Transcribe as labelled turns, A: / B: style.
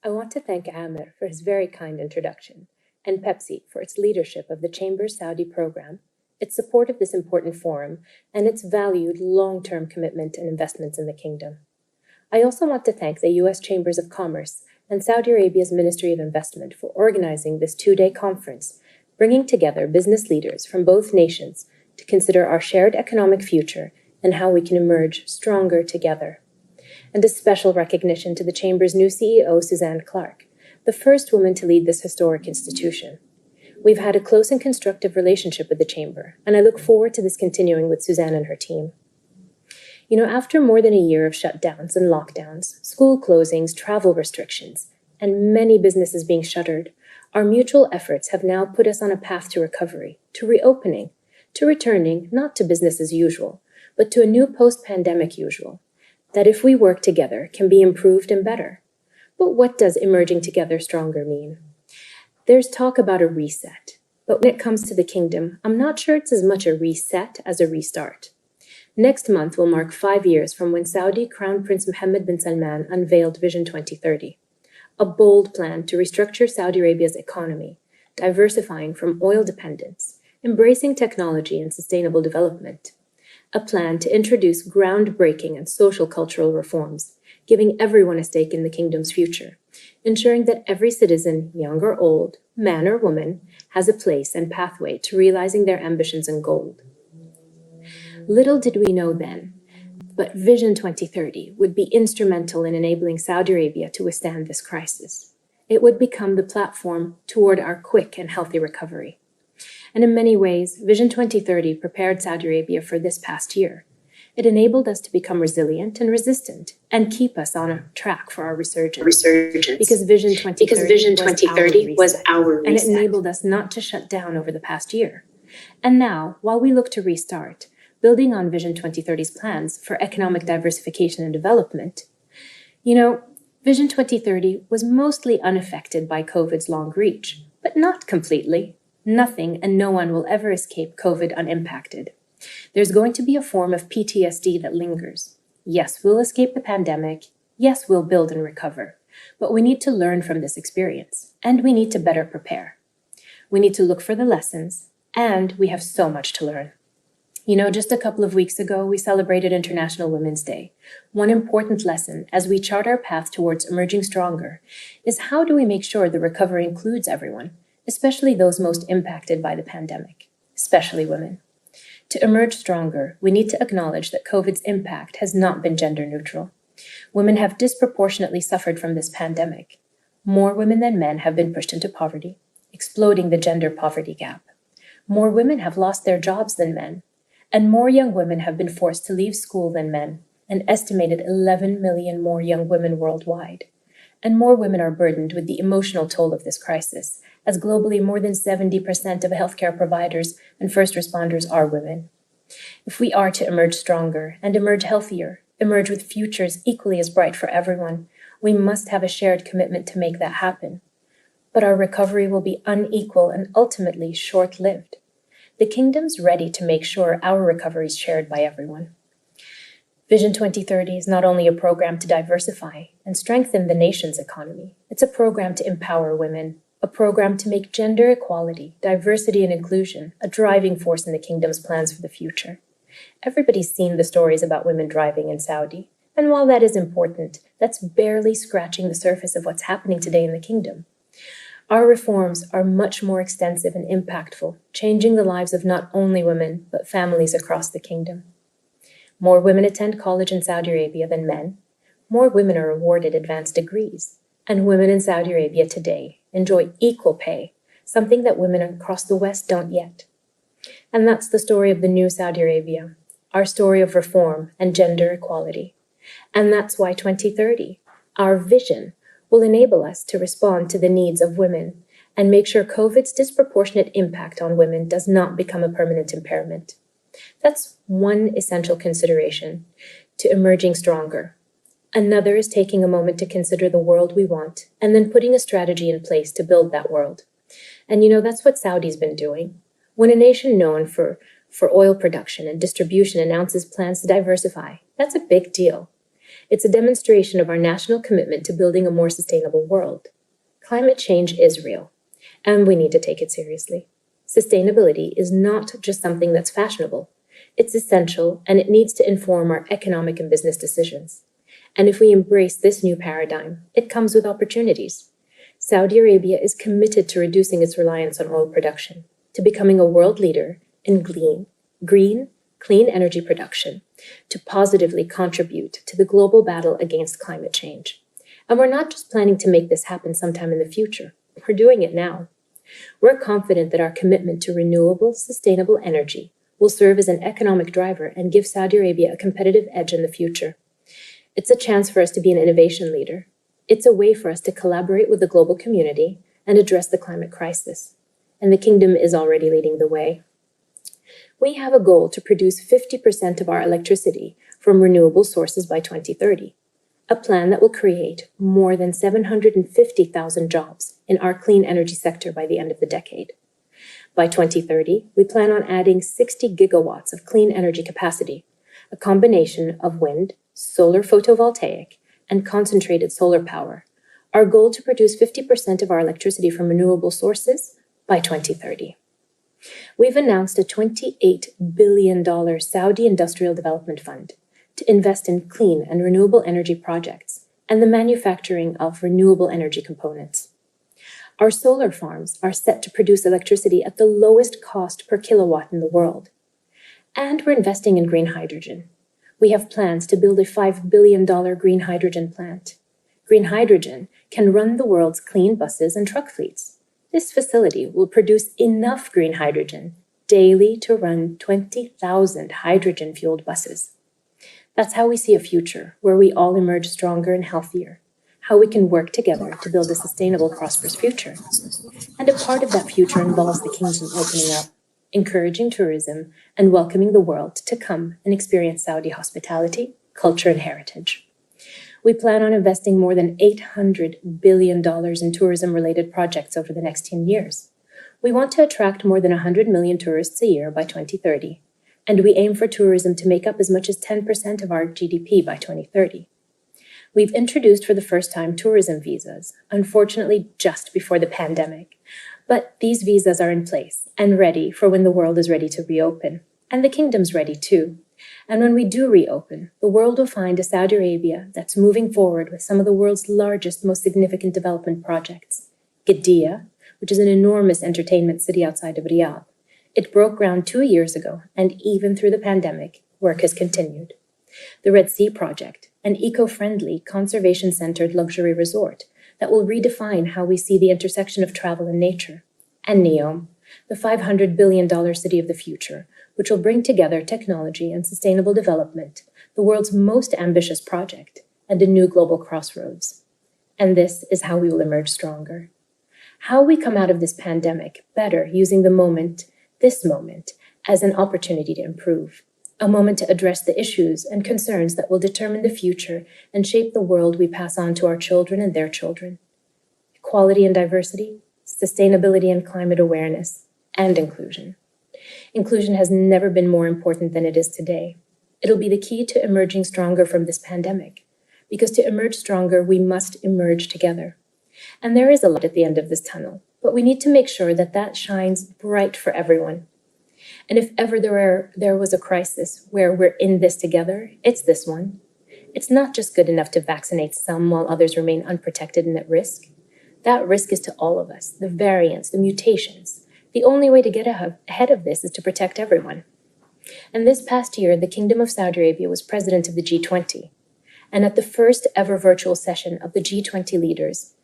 A: I want to thank Amir for his very kind introduction, and Pepsi for its leadership of the Chamber's Saudi program, its support of this important forum, and its valued long-term commitment and investments in the kingdom. I also want to thank the U.S. Chambers of Commerce and Saudi Arabia's Ministry of Investment for organizing this two-day conference, bringing together business leaders from both nations to consider our shared economic future and how we can emerge stronger together. And a special recognition to the Chamber's new CEO, Suzanne Clark, the first woman to lead this historic institution. We've had a close and constructive relationship with the Chamber, and I look forward to this continuing with Suzanne and her team. You know, after more than a year of shutdowns and lockdowns, school closings, travel restrictions, and many businesses being shuttered, our mutual efforts have now put us on a path to recovery, to reopening, to returning not to business as usual, but to a new post-pandemic usual, that if we work together can be improved and better. But what does emerging together stronger mean? There's talk about a reset, but when it comes to the kingdom, I'm not sure it's as much a reset as a restart. Next month will mark 5 years from when Saudi Crown Prince Mohammed bin Salman unveiled Vision 2030, a bold plan to restructure Saudi Arabia's economy, diversifying from oil dependence, embracing technology and sustainable development, a plan to introduce groundbreaking and social cultural reforms, giving everyone a stake in the kingdom's future, ensuring that every citizen, young or old, man or woman, has a place and pathway to realizing their ambitions and goals. Little did we know then, but Vision 2030 would be instrumental in enabling Saudi Arabia to withstand this crisis. It would become the platform toward our quick and healthy recovery. And in many ways, Vision 2030 prepared Saudi Arabia for this past year. It enabled us to become resilient and resistant and keep us on a track for our resurgence. Because Vision 2030 was our reset. And it enabled us not to shut down over the past year. And now, while we look to restart, building on Vision 2030's plans for economic diversification and development, Vision 2030 was mostly unaffected by COVID's long reach, but not completely. Nothing and no one will ever escape COVID unimpacted. There's going to be a form of PTSD that lingers. Yes, we'll escape the pandemic. Yes, we'll build and recover. But we need to learn from this experience, and we need to better prepare. We need to look for the lessons, and we have so much to learn. Just a couple of weeks ago, we celebrated International Women's Day. One important lesson as we chart our path towards emerging stronger is how do we make sure the recovery includes everyone, especially those most impacted by the pandemic, especially women. To emerge stronger, we need to acknowledge that COVID's impact has not been gender neutral. Women have disproportionately suffered from this pandemic. More women than men have been pushed into poverty, exploding the gender poverty gap. More women have lost their jobs than men, and more young women have been forced to leave school than men, an estimated 11 million more young women worldwide. And more women are burdened with the emotional toll of this crisis, as globally more than 70% of healthcare providers and first responders are women. If we are to emerge stronger and emerge healthier, emerge with futures equally as bright for everyone, we must have a shared commitment to make that happen. But our recovery will be unequal and ultimately short-lived. The kingdom's ready to make sure our recovery is shared by everyone. Vision 2030 is not only a program to diversify and strengthen the nation's economy, it's a program to empower women, a program to make gender equality, diversity, and inclusion a driving force in the kingdom's plans for the future. Everybody's seen the stories about women driving in Saudi, and while that is important, that's barely scratching the surface of what's happening today in the kingdom. Our reforms are much more extensive and impactful, changing the lives of not only women, but families across the kingdom. More women attend college in Saudi Arabia than men. More women are awarded advanced degrees. And women in Saudi Arabia today enjoy equal pay, something that women across the West don't yet. And that's the story of the new Saudi Arabia, our story of reform and gender equality. And that's why 2030, our vision, will enable us to respond to the needs of women and make sure COVID's disproportionate impact on women does not become a permanent impairment. That's one essential consideration to emerging stronger. Another is taking a moment to consider the world we want and then putting a strategy in place to build that world. And that's what Saudi's been doing. When a nation known for oil production and distribution announces plans to diversify, that's a big deal. It's a demonstration of our national commitment to building a more sustainable world. Climate change is real, and we need to take it seriously. Sustainability is not just something that's fashionable. It's essential, and it needs to inform our economic and business decisions. And if we embrace this new paradigm, it comes with opportunities. Saudi Arabia is committed to reducing its reliance on oil production, to becoming a world leader in green, clean energy production, to positively contribute to the global battle against climate change. And we're not just planning to make this happen sometime in the future. We're doing it now. We're confident that our commitment to renewable, sustainable energy will serve as an economic driver and give Saudi Arabia a competitive edge in the future. It's a chance for us to be an innovation leader. It's a way for us to collaborate with the global community and address the climate crisis. And the kingdom is already leading the way. We have a goal to produce 50% of our electricity from renewable sources by 2030, a plan that will create more than 750,000 jobs in our clean energy sector by the end of the decade. By 2030, we plan on adding 60 gigawatts of clean energy capacity, a combination of wind, solar photovoltaic, and concentrated solar power. Our goal to produce 50% of our electricity from renewable sources by 2030. We've announced a $28 billion Saudi Industrial Development Fund to invest in clean and renewable energy projects and the manufacturing of renewable energy components. Our solar farms are set to produce electricity at the lowest cost per kilowatt in the world. And we're investing in green hydrogen. We have plans to build a $5 billion green hydrogen plant. Green hydrogen can run the world's clean buses and truck fleets. This facility will produce enough green hydrogen daily to run 20,000 hydrogen-fueled buses. That's how we see a future where we all emerge stronger and healthier, how we can work together to build a sustainable, prosperous future. And a part of that future involves the kingdom opening up, encouraging tourism, and welcoming the world to come and experience Saudi hospitality, culture, and heritage. We plan on investing more than $800 billion in tourism-related projects over the next 10 years. We want to attract more than 100 million tourists a year by 2030, and we aim for tourism to make up as much as 10% of our GDP by 2030. We've introduced for the first time tourism visas, unfortunately just before the pandemic, but these visas are in place and ready for when the world is ready to reopen, and the kingdom's ready too. And when we do reopen, the world will find a Saudi Arabia that's moving forward with some of the world's largest, most significant development projects. Gediyah, which is an enormous entertainment city outside of Riyadh. It broke ground 2 years ago, and even through the pandemic, work has continued. The Red Sea Project, an eco-friendly, conservation-centered luxury resort that will redefine how we see the intersection of travel and nature. And Neom, the $500 billion city of the future, which will bring together technology and sustainable development, the world's most ambitious project, and a new global crossroads. And this is how we will emerge stronger. How we come out of this pandemic better using this moment, as an opportunity to improve, a moment to address the issues and concerns that will determine the future and shape the world we pass on to our children and their children. Equality and diversity, sustainability and climate awareness, and inclusion. Inclusion has never been more important than it is today. It'll be the key to emerging stronger from this pandemic, because to emerge stronger, we must emerge together. And there is a light at the end of this tunnel, but we need to make sure that that shines bright for everyone. And if ever there was a crisis where we're in this together, it's this one. It's not just good enough to vaccinate some while others remain unprotected and at risk. That risk is to all of us, the variants, the mutations. The only way to get ahead of this is to protect everyone. And this past year, the Kingdom of Saudi Arabia was president of the G20. And at the first ever virtual session of the G20 leaders,